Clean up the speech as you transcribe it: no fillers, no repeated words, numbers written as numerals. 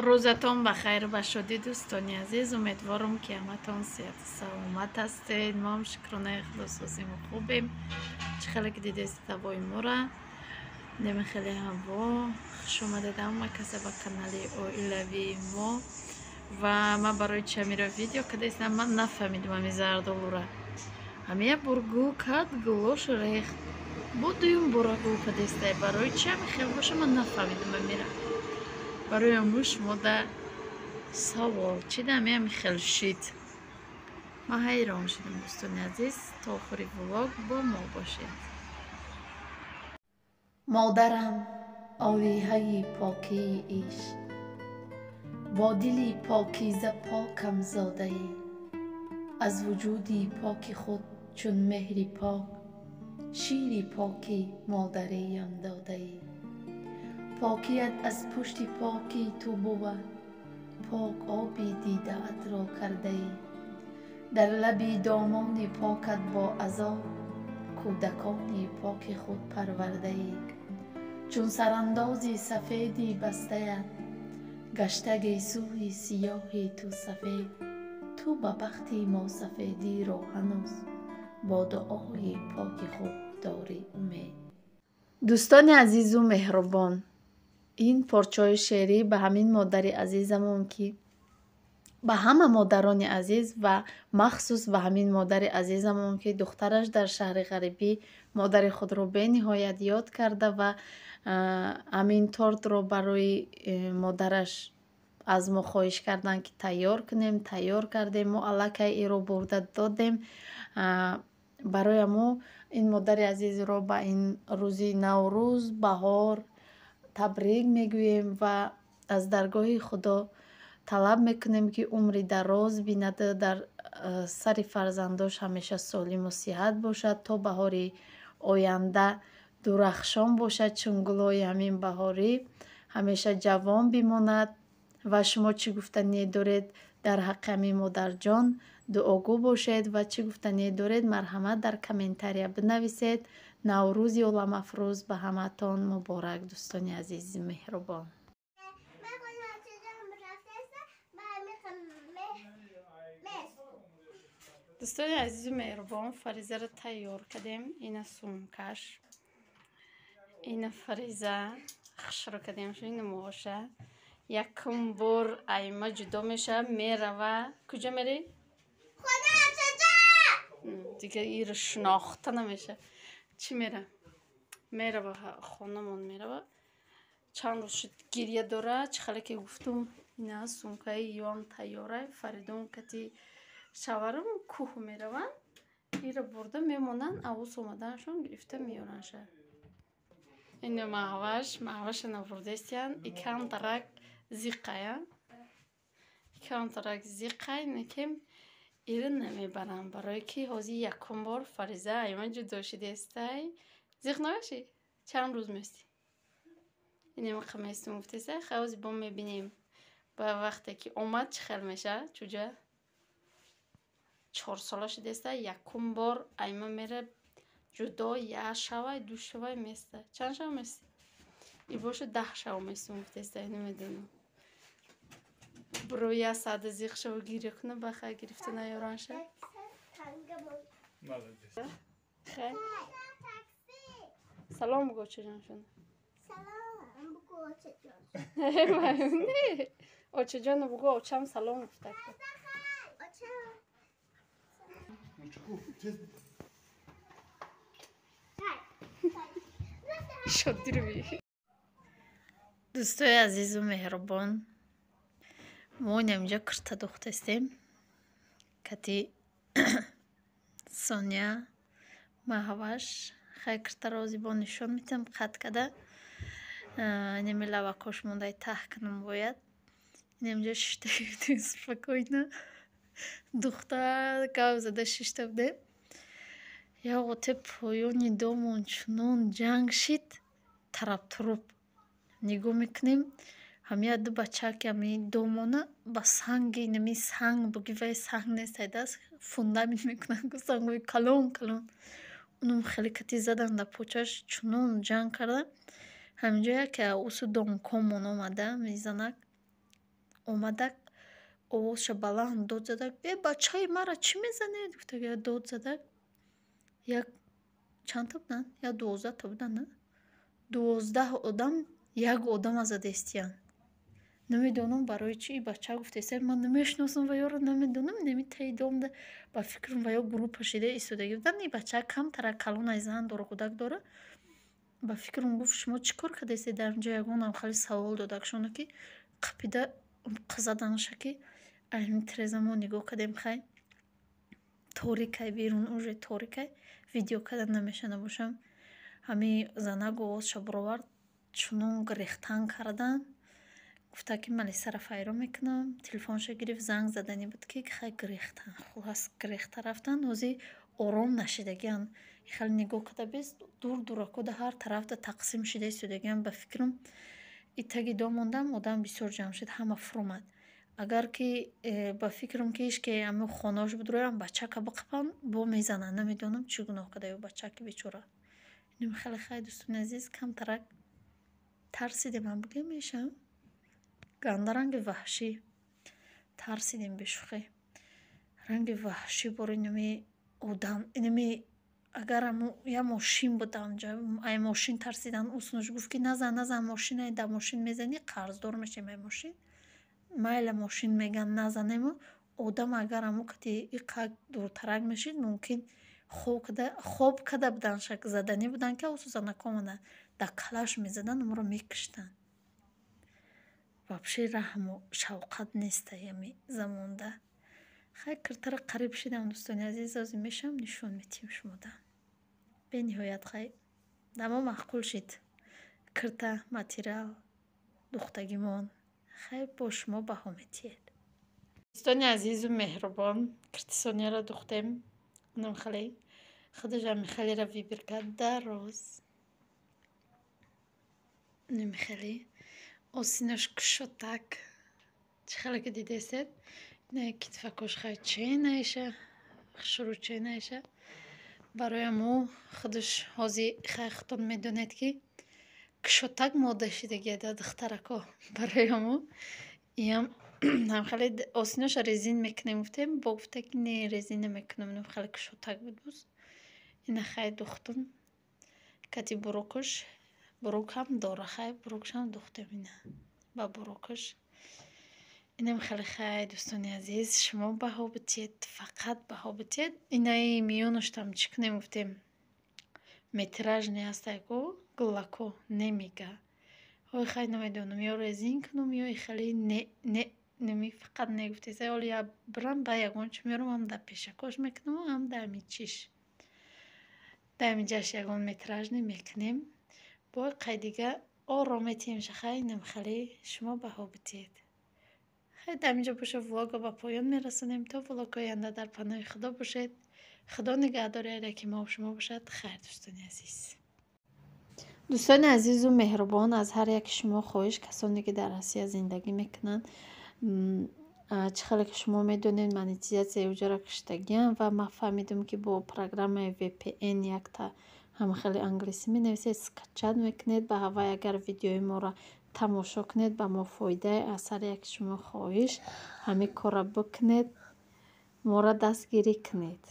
рӯзатон ба хайр ва шодӣ дӯстони азиз. Умедворам ки ҳаматон сеҳату саломат ҳастед. мо ҳам шукрона худосозӣ мо хубем. Чӣ хеле ки дидест ҳавои моро. Неми хеле ҳаво. Хуш омадед ҳама касе ба канали оилавии мо. Ва ман барои чамира видео кадестам, ман нафаҳмидам ами зардолура. Ҳамия бургӯ кад гулош рехт. Бо дуюм бора гул кадестай. Барои чи ами хел боша ман нафаҳмидам амира. برای امروز ماده سوال چی دمی همی خیلی شید ما حیران شدیم دوستان عزیز. تا آخر ولاگ با ما باشید. مادرم آلیه پاکی عشق، با دلی پاکیزه پاکم زاده ای، از وجودی پاک خود چون مهری پاک شیری پاکی مادریم داده ای. پاکیت از پشت پاکی تو بود، پاک آبی دیده ات را کرده ای، در لبی دامان پاکت با عذاب کودکان پاک خود پرورده ای. چون سراندازی سفیدی بسته گشته گیسوی سیاهی تو سفید، تو به بختی ما سفیدی را هنوز با دعای پاک خود داری امید. دوستان عزیز و مهربان، این پارچه‌های شعری به همین مادر عزیزمون که به همه مادران عزیز و مخصوص به همین مادر عزیزمون که دخترش در شهر غریبی مادر خود رو به نهایت یاد کرده و همین تورت رو برای مادرش از ما خواهش کردن که تیار کنیم. تیار کردیم، ما الکی ای رو برده دادیم برای ما. این مادر عزیز رو به این روزی نوروز بهار تبریک میگوییم و از درگاه خدا طلب میکنیم که عمری دراز بینده، در سر فرزنداش همیشه سالم و صحت باشد تا بهاری آینده درخشان باشد چون گلای همین بهاری همیشه جوان بماند. و شما چی گفتنی دارید در حق همین مادر جان دعاگو باشید و چی گفتنی دارید مرحمت در کامنتاریا بنویسید. نوروز عالم افروز به همتان مبارک دوستان عزیز مهربان. دوستان عزیز مهربان، فریزه رو تیار کردیم. این سومکش، این فریزه خش رو کردیم شو این موشه. یکم بار ایما جدا میشه میره و کجا میری؟ دیگه این رو شناخته نمیشه. چی میره؟ میره و خانمون میره و چند روز شد گریه داره. چه خاله که گفتم این سومکه یوان تیاره فریدون کتی شوارم کوه میرون این رو برده میمونن. اوز اومدنشون گرفته میارنشه. این محوش نورده استیان ایکان ترک زیقه ایکان ترک زیقه نکیم ایرن نمیبرن برای که حاضی یکم بار فریزه ایمان جدا شده استی زیق نوشی چند روز میستی. اینم خمیستم گفتیسه خوازی با میبینیم با وقتی که اومد چه خیل میشه چوجه 4 ساله شده است. یکم بار ایما میره جدا یک شوای دو شوای میسته. چند شو میستی؟ ای باشه 10 شو میستم گفتیسته. نمیدونم برو یه ساعت زیق شو گیری کنه بخواه گرفته نیارنشه. خیلی سلام بگو چه جان شده. سلام بگو آچه جان. نه آچه جان بگو آچه هم سلام گفته کن. شدی رو بی دوستای عزیز و مهربان، ما اینجا کرتا دخته استیم کتی سونیا محوش خیلی کرتا رازی با نشون میتم قد کده. اینمی لوکاش مونده ته کنم باید. اینجا ششته گفتیم سپکوینه دختر گاو زده ششته بوده. یا غطه پایانی دامون چنون جنگ شد طرب طرب نگاه میکنیم. همه دو بچه که همی دامونه با سنگی نمی سنگ بگیوه سنگ نیست دست فونده میکنن که سنگوی کلون کلون اونم خیلی کتی زدن در پوچش چنون جنگ کردن. همینجا که اوسو دامکامون آمده میزنک омадак овозша баланд дод задак: бачаи мара чӣ мезанед? Гуфтак дод задак. Як чандта буданд? Як 12 та буданд, на 12 одам як одама задестиянд. Намедонам барои чӣ и бача гуфтеса: ман намешиносам ва ёро, намедонам неми таи домда. Ба фикрам ва ё группа шида истодаги буданд. И бача камтара калонаи зан дора, кӯдак дора. Ба фикрам гуфт: шумо чӣ кор кардесед дар инҷо? Ягонам хеле савол додакшона ки қапида қазаданаша ки митирезамо нигоҳ кардем. Хай торикай берун, уже торикай, видео кардан намеша набошам. Ҳами занак овозша баровард, чунон гирехтан кардан. Гуфта ки мали сара файрон мекунам. Телефонша гирифт, занг задани буд ки хай гирехтан. Хулас гирехта рафтан. ҳозир ором нашидагианд. Хеле нигоҳ карда бест, дур дуракода ҳар тарафда тақсим шида истодагианд. Ба фикрам и таги дом мондам, одам бисёр ҷамъ шуд, ҳама фуромад. Агар ки ба фикрам ки ишке ҳами хонааш буд роям бачака биқапам, бо мезананд. Намедонам чӣ гуноҳ када ё бачаки бечора. Инум хеле хай дӯстони азиз, камтарак тарсидем ам бигем мешам. Ганда ранги ваҳшӣ тарсидем бешӯхӣ. Ранги ваҳшӣ бори инуми одам, инуми агар я мошин буд амҷа, ай мошин тарсидан. Уснош гуфт ки назан мошинае, да мошин мезани қарздор мешем. Ай мошин майла мошин меган назанему, одам агар аму кати иқад дуртарак мешид, мумкин хоб када буданд, шак задани буданд ки осу занак омада да калаш мезаданд, умро мекиштанд. Вобше раҳму шавқат неста ями замонда. Хай киртара қариб шидам дӯстони азиз, озӣ мешам нишон метиҳим шумода. Бениҳоят хай дамо маъқул шид. Кирта материал духтагимон хай бо шумо баҳо метиҳед. Дӯстони азизу меҳрубон, киртисонияро духтем. Инам хеле худашам хелера вибр кард дароз. Инам хеле осинош кушотак. Чӣ хеле ки дидесед? Не китфакош хай ченаиша, шуру ченаиша. Барояму худаш ҳози хай хутон медонед ки кушотак мода шидагида духтарако. Барояму иям ҳам хеле осиноша резин мекунем гуфтем, бо гуфта ки не резин намекунам, инам хеле кушотак буд буз. Ина хай духтум. Кати бурукуш, бурук ҳам дора, хай бурукшам духтем ина. Ба бурукуш. Инам хеле хай дӯстони азиз, шумо баҳо битиҳед, фақат баҳо битиҳед. Инаи миёнаштам чӣ кунем гуфтем? Метраж не ҳастайку, гулако немега. Ой хай намедонам, ё резин кунам, ё хеле неми фақат негуфтеса. Оли я бирам ба ягон чӣ меёрам, ам да пешакош мекунам, ам да ами чиш. Да ами ҷаш ягон метражне мекунем. Бо қайдига ором метиҳимша. Хай инам хеле шумо баҳо битиҳед. Хай дар инҷо боша влога ба поён мерасонем. То влогҳои оянда дар паноҳи худо бошед. Худо нигаҳдори алайки мо шумо бошад. Хайр дӯстони азиз. Дӯстони азизу меҳрубон, аз ҳар яки шумо хоҳиш, касоне ки дар Россия зиндагӣ мекунанд, чӣ хеле ки шумо медонед монетизатсияи уҷора киштагиам ва ман фаҳмидам ки бо программаи VPN якта ҳама хеле англисӣ менависед, скачат мекунед ба ва агар видеои моро тамошо кунед ба мо фоидае. Аз ҳар яки шумо хоҳиш ҳамин корро бикунед, моро дастгирӣ кунед.